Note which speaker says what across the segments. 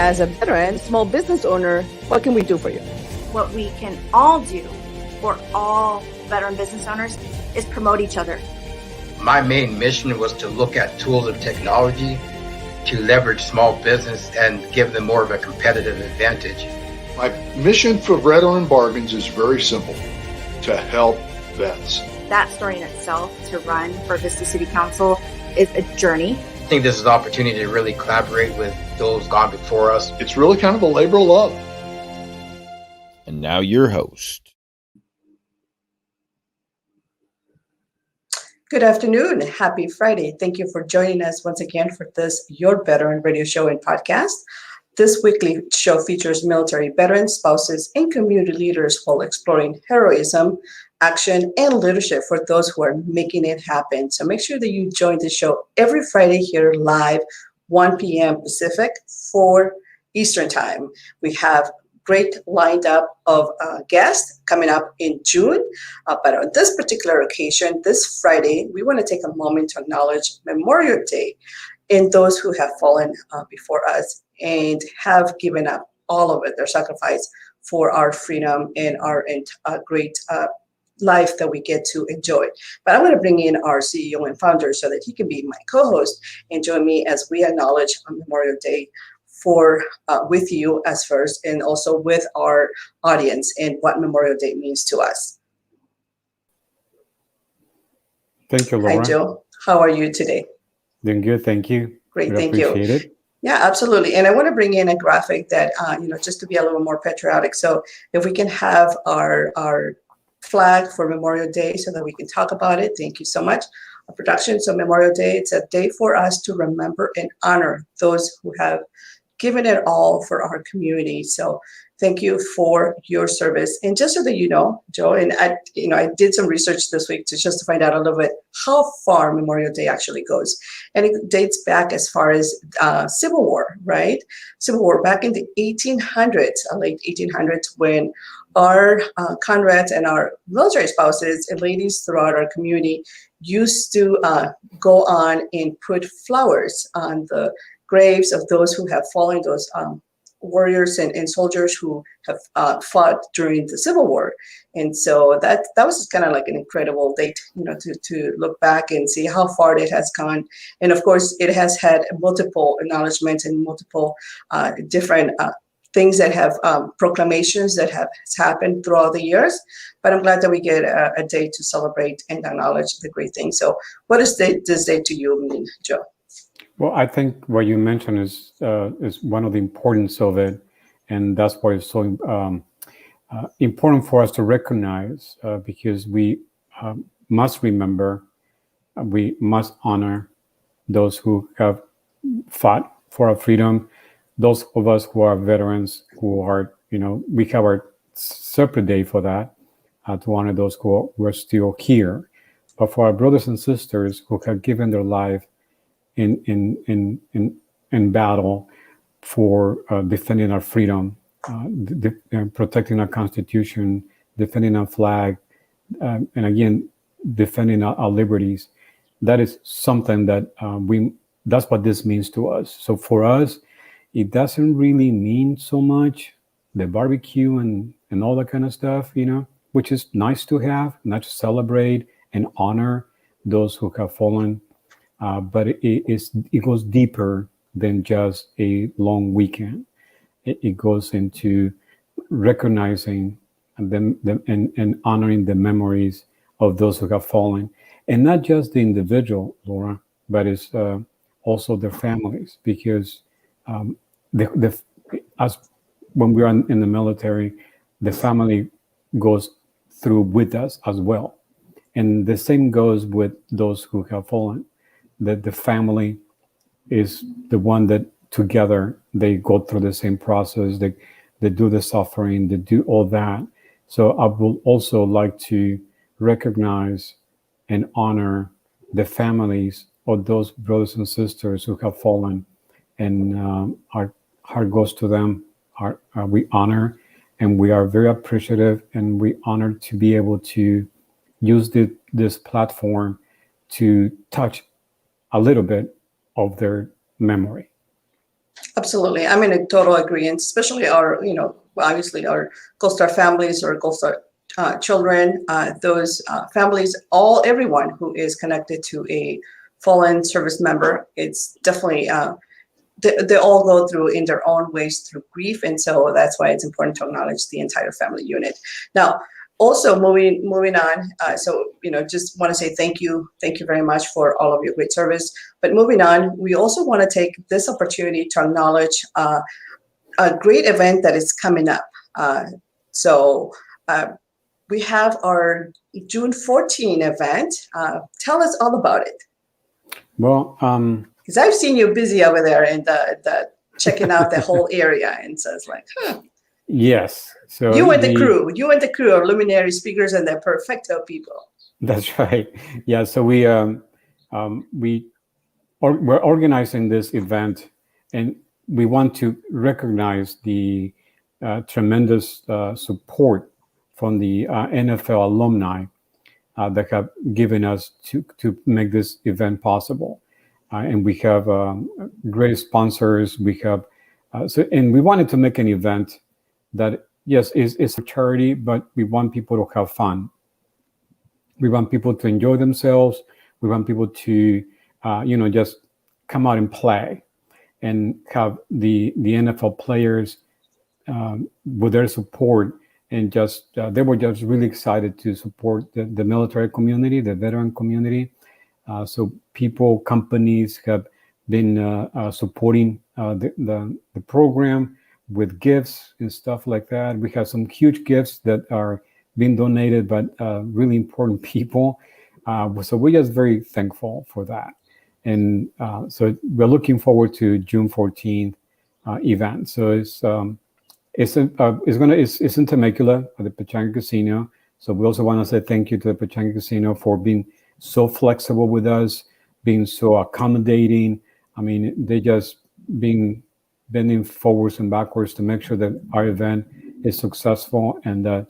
Speaker 1: as a veteran small business owner, what can we do for you?
Speaker 2: What we can all do for all veteran business owners is promote each other.
Speaker 3: My main mission was to look at tools and technology to leverage small business and give them more of a competitive advantage.
Speaker 4: My mission for Veteran Bargains is very simple: to help vets.
Speaker 2: That story in itself, to run for Vista City Council, is a journey.
Speaker 3: I think this is an opportunity to really collaborate with those gone before us.
Speaker 4: It's really kind of a labor of love.
Speaker 5: And now your host.
Speaker 6: Good afternoon. Happy Friday. Thank you for joining us once again for this Your Veteran Radio Show and Podcast. This weekly show features military veterans, spouses, and community leaders while exploring heroism, action, and leadership for those who are making it happen. So make sure that you join the show every Friday here live, 1 p.m. Pacific, 4 Eastern Time. We have great lined up of guests coming up in June. But on this particular occasion, this Friday, we want to take a moment to acknowledge Memorial Day and those who have fallen before us and have given up all of it, their sacrifice for our freedom and our great life that we get to enjoy. But I'm going to bring in our CEO and founder so that he can be my co-host and join me as we acknowledge Memorial Day with you as first, and also with our audience and what Memorial Day means to us.
Speaker 7: Thank you, Laura.
Speaker 6: Hi, Joe. How are you today?
Speaker 7: Doing good, thank you.
Speaker 6: Great,
Speaker 7: Really
Speaker 6: thank you.
Speaker 7: appreciate it.
Speaker 6: Yeah, absolutely. And I want to bring in a graphic that, just to be a little more patriotic. So if we can have our flag for Memorial Day so that we can talk about it. Thank you so much. Production. So Memorial Day, it's a day for us to remember and honor those who have given it all for our community. So thank you for your service. And just so that you know, Joe, and I did some research this week just to find out a little bit how far Memorial Day actually goes. And it dates back as far as Civil War, right? Civil War back in the 1800s, late 1800s, when our comrades and our military spouses and ladies throughout our community used to go on and put flowers on the graves of those who have fallen, those warriors and soldiers who have fought during the Civil War. And so that was kind of like an incredible date, to look back and see how far it has gone. And of course, it has had multiple acknowledgments and multiple different things that have proclamations that have happened throughout the years. But I'm glad that we get a day to celebrate and acknowledge the great things. So what does this day to you mean, Joe?
Speaker 7: Well, I think what you mentioned is one of the importance of it, and that's why it's so important for us to recognize, because we must remember, we must honor those who have fought for our freedom. Those of us who are veterans, who are, we have our separate day for that, to honor those who are still here. But for our brothers and sisters who have given their life in battle for defending our freedom, protecting our Constitution, defending our flag, and again, defending our liberties. That is something that that's what this means to us. So for us, it doesn't really mean so much the barbecue and all that kind of stuff, which is nice to have, not to celebrate and honor those who have fallen. But it goes deeper than just a long weekend. It goes into recognizing them and honoring the memories of those who have fallen, and not just the individual, Laura, but it's also their families, because as when we are in the military, the family goes through with us as well, and the same goes with those who have fallen. That the family is the one that together they go through the same process, they do the suffering, they do all that. So I would also like to recognize and honor the families of those brothers and sisters who have fallen, and our heart goes to them. We honor, and we are very appreciative, and we honored to be able to use this platform to touch a little bit of their memory.
Speaker 6: Absolutely. I'm in a total agreement, especially our, obviously our Gold Star families or Gold Star children, those families, everyone who is connected to a fallen service member. It's definitely, they all go through in their own ways through grief. And so that's why it's important to acknowledge the entire family unit. Now, also moving on, just want to say thank you very much for all of your great service. But moving on, we also want to take this opportunity to acknowledge a great event that is coming up. We have our June 14 event. Tell us all about it.
Speaker 7: Well,
Speaker 6: because I've seen you busy over there and checking out the whole area, and so it's like,
Speaker 7: yes. So
Speaker 6: you and the crew are luminary speakers and they're perfecto people.
Speaker 7: That's right. Yeah. So we're organizing this event, and we want to recognize the tremendous support from the NFL alumni that have given us to make this event possible. And we have great sponsors. We have and we wanted to make an event that, yes, is a charity, but we want people to have fun. We want people to enjoy themselves. We want people to, just come out and play, and have the NFL players with their support, and just they were just really excited to support the military community, the veteran community. So people, companies have been supporting the program with gifts and stuff like that. We have some huge gifts that are being donated by really important people. So we're just very thankful for that. And so we're looking forward to June 14th event. So it's in Temecula at the Pechanga Casino. So we also want to say thank you to the Pechanga Casino for being so flexible with us, being so accommodating. I mean, they just been bending forwards and backwards to make sure that our event is successful, and that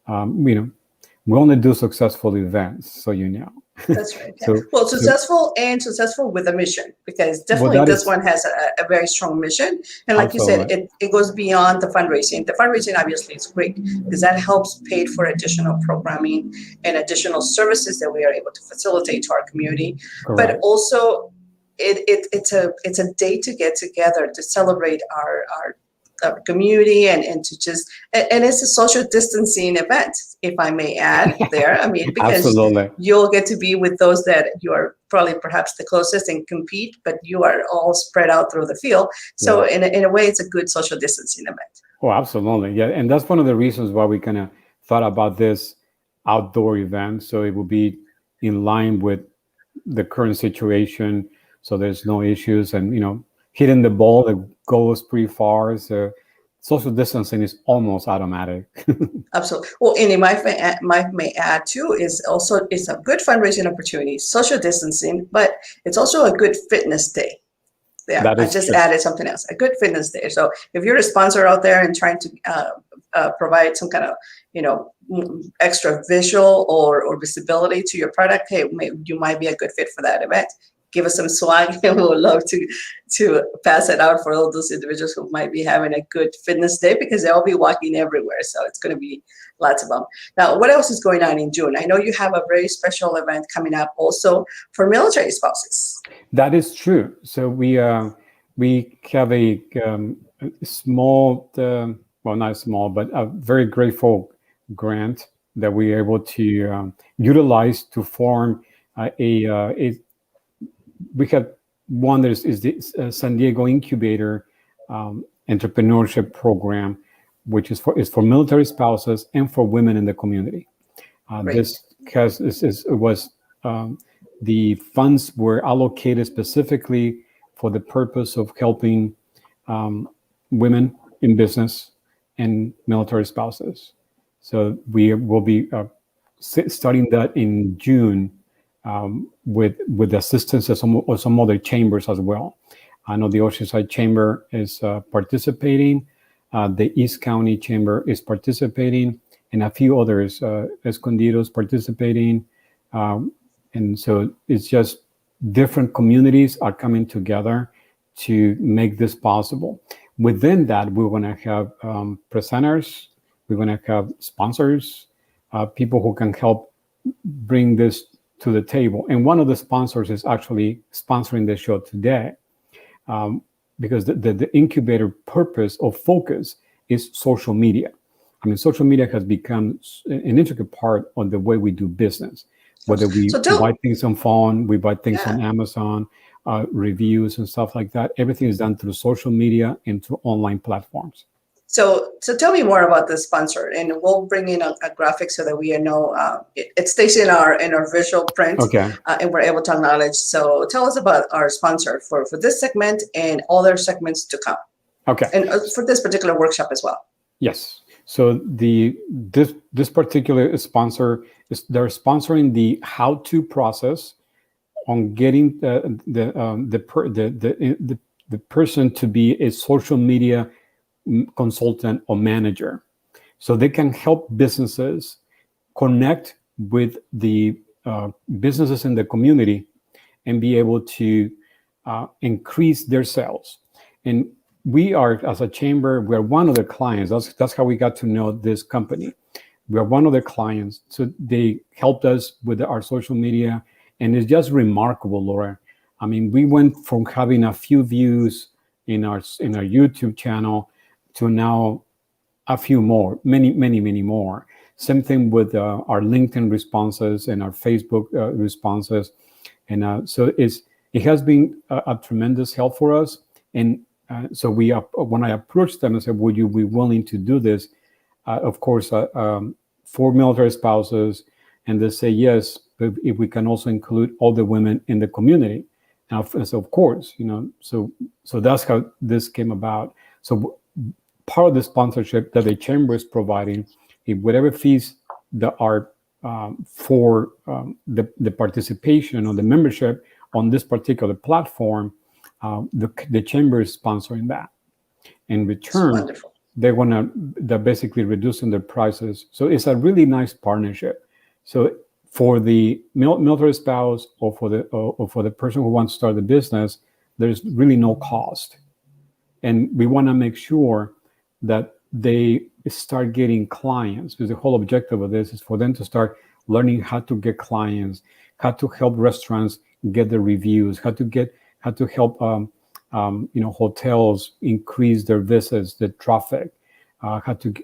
Speaker 7: we only do successful events, so you know.
Speaker 6: That's right. Yeah. Successful with a mission, because definitely this one has a very strong mission. And like
Speaker 7: Absolutely.
Speaker 6: you said, it goes beyond the fundraising. The fundraising obviously is great because that helps pay for additional programming and additional services that we are able to facilitate to our community.
Speaker 7: Correct.
Speaker 6: But also it's a day to get together to celebrate our community and to just, and it's a social distancing event, if I may add there. I mean, because
Speaker 7: Absolutely.
Speaker 6: you'll get to be with those that you are probably perhaps the closest and compete, but you are all spread out through the field. So in a way, it's a good social distancing event.
Speaker 7: Oh, absolutely. Yeah. And that's one of the reasons why we kind of thought about this outdoor event. So it will be in line with the current situation. So there's no issues, and, hitting the ball that goes pretty far. So social distancing is almost automatic.
Speaker 6: Absolutely. Well, and I may add too, it's a good fundraising opportunity, social distancing, but it's also a good fitness day. Yeah, I just added something else, a good fitness day. So if you're a sponsor out there and trying to provide some kind of, extra visual or visibility to your product, hey, you might be a good fit for that event. Give us some swag, and we would love to pass it out for all those individuals who might be having a good fitness day, because they'll be walking everywhere. So it's going to be lots of them. Now, what else is going on in June? I know you have a very special event coming up also for military spouses.
Speaker 7: That is true. So we have a small, well, not small, but a very grateful grant that we are able to utilize to form we have one that is the San Diego Incubator Entrepreneurship Program, which is for military spouses and for women in the community. The funds were allocated specifically for the purpose of helping women in business and military spouses. So we will be starting that in June. With the assistance of some other chambers as well. I know the Oceanside Chamber is participating, the East County Chamber is participating, and a few others, Escondido's participating. And so it's just different communities are coming together to make this possible. Within that, we're going to have presenters, we're going to have sponsors, people who can help bring this to the table. And one of the sponsors is actually sponsoring the show today, because the incubator purpose or focus is social media. I mean, social media has become an intricate part of the way we do business. Whether we buy things on phone, we buy things on Amazon, reviews and stuff like that. Everything is done through social media and through online platforms.
Speaker 6: So tell me more about the sponsor, and we'll bring in a graphic so that we know it stays in our visual print, and we're able to acknowledge. So tell us about our sponsor for this segment and all their segments to come.
Speaker 7: Okay.
Speaker 6: And for this particular workshop as well.
Speaker 7: Yes. So this particular sponsor they're sponsoring the how-to process on getting the person to be a social media consultant or manager, so they can help businesses connect with the businesses in the community and be able to increase their sales. And we are, as a chamber, we're one of the clients. That's how we got to know this company. We are one of the clients. So they helped us with our social media, and it's just remarkable, Laura. I mean, we went from having a few views in our YouTube channel to now a few more, many more. Same thing with our LinkedIn responses and our Facebook responses. And so it has been a tremendous help for us. And so when I approached them and said, would you be willing to do this? Of course, for military spouses, and they say yes, but if we can also include all the women in the community. Now, so of course, so that's how this came about. So part of the sponsorship that the chamber is providing, whatever fees that are for the participation or the membership on this particular platform, the chamber is sponsoring that. In return, they're basically reducing their prices. So it's a really nice partnership. So for the military spouse or for the person who wants to start the business, there's really no cost. And we want to make sure that they start getting clients, because the whole objective of this is for them to start learning how to get clients, how to help restaurants get the reviews, how to help hotels increase their visits, the traffic, how to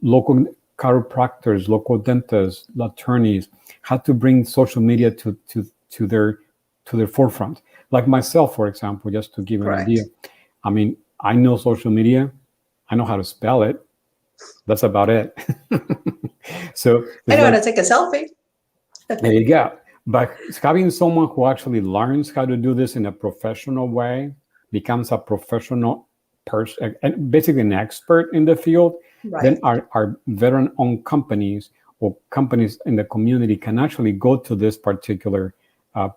Speaker 7: local chiropractors, local dentists, attorneys, how to bring social media to their forefront. Like myself, for example, just to give you an idea. I mean, I know social media. I know how to spell it. That's about it. So
Speaker 6: I know how to take a selfie.
Speaker 7: There you go. But having someone who actually learns how to do this in a professional way, becomes a professional person, and basically an expert in the field, then our veteran-owned companies or companies in the community can actually go to this particular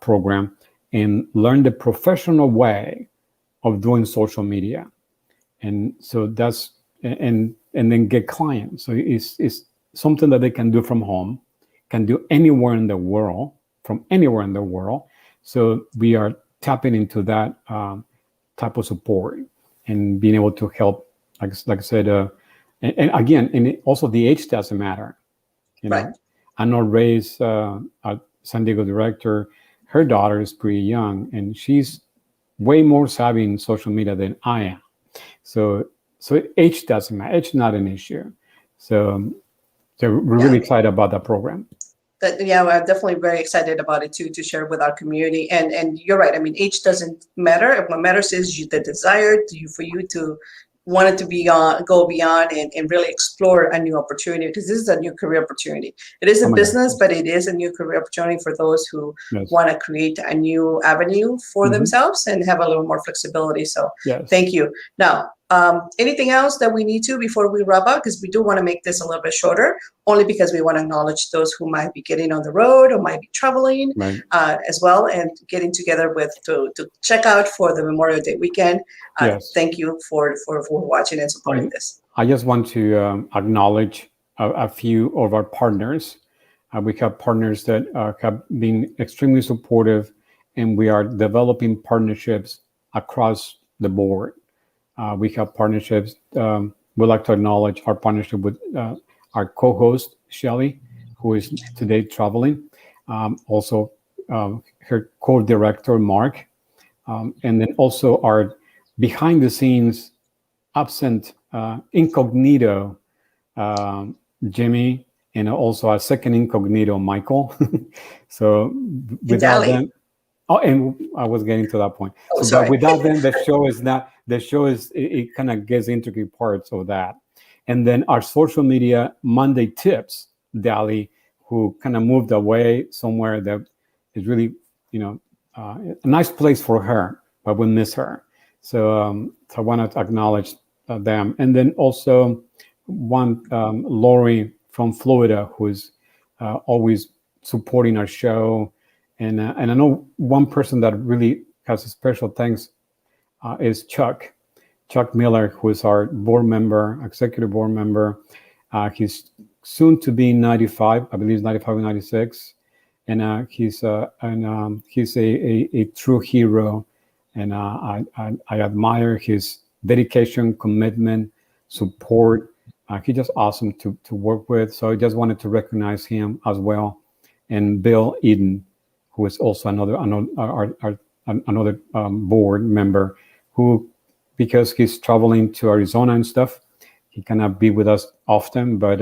Speaker 7: program and learn the professional way of doing social media. And so that's, and then get clients. So it's something that they can do from home, can do anywhere in the world, from anywhere in the world. So we are tapping into that type of support and being able to help, like I said, and again, and also the age doesn't matter. I know Ray's a San Diego director, her daughter is pretty young, and she's way more savvy in social media than I am. So age doesn't matter. Age is not an issue. So we're really excited about that program.
Speaker 6: We're definitely very excited about it too, to share with our community. And you're right. I mean, age doesn't matter. What matters is the desire for you to want it to go beyond and really explore a new opportunity, because this is a new career opportunity. It is a business, but it is a new career opportunity for those who want to create a new avenue for themselves and have a little more flexibility. So thank you. Now, anything else that we need to before we wrap up? Because we do want to make this a little bit shorter, only because we want to acknowledge those who might be getting on the road or might be traveling as well, and getting together to check out for the Memorial Day weekend. Thank you for watching and supporting this.
Speaker 7: I just want to acknowledge a few of our partners. We have partners that have been extremely supportive, and we are developing partnerships across the board. We have partnerships. We'd like to acknowledge our partnership with our co-host, Shelly, who is today traveling. Also, her co-director, Mark. And then also our behind-the-scenes absent incognito, Jimmy, and also our second incognito, Michael. So without them, and I was getting to that point. But without them, the show is it kind of gets intricate parts of that. And then our social media Monday tips, Dali, who kind of moved away somewhere that is really, a nice place for her, but we miss her. So I want to acknowledge them. And then also Lori from Florida, who is always supporting our show. And I know one person that really has a special thanks is Chuck Miller, who is our executive board member. He's soon to be 95, I believe 95 or 96. And he's a true hero. And I admire his dedication, commitment, support. He's just awesome to work with. So I just wanted to recognize him as well. And Bill Eden, who is also another board member, who, because he's traveling to Arizona and stuff, he cannot be with us often, but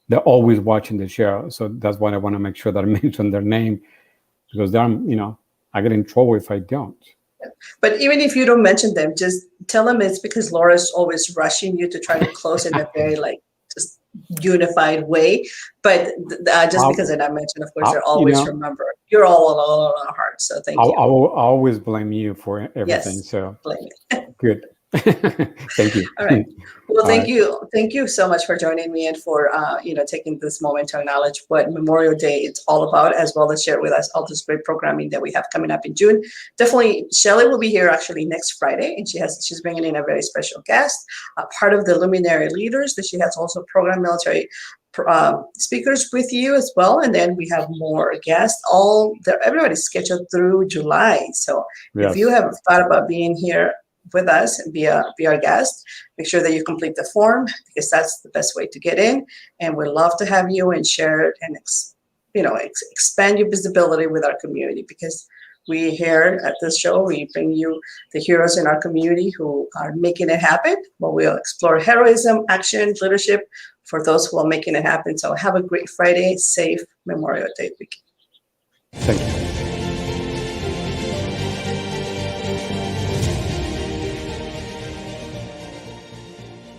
Speaker 7: they're always watching the show. So that's why I want to make sure that I mention their name, because I get in trouble if I don't.
Speaker 6: But even if you don't mention them, just tell them it's because Laura's always rushing you to try to close in a very just unified way. But because they're not mentioned, of course, they're always remember. You're all on our hearts. So thank you.
Speaker 7: I will always blame you for everything.
Speaker 6: Yes,
Speaker 7: so
Speaker 6: blame me.
Speaker 7: Good. Thank you.
Speaker 6: All right. Well, thank you so much for joining me and for taking this moment to acknowledge what Memorial Day is all about, as well as share with us all this great programming that we have coming up in June. Definitely, Shelly will be here actually next Friday, and she's bringing in a very special guest, part of the Luminary Leaders. That she has also programmed military speakers with you as well, and then we have more guests. Everybody's scheduled through July. So if you have thought about being here with us and be our guest, make sure that you complete the form, because that's the best way to get in. And we'd love to have you and share it and expand your visibility with our community, because we here at this show, we bring you the heroes in our community who are making it happen. But we'll explore heroism, action, leadership for those who are making it happen. So have a great Friday, safe Memorial Day weekend.
Speaker 7: Thank you.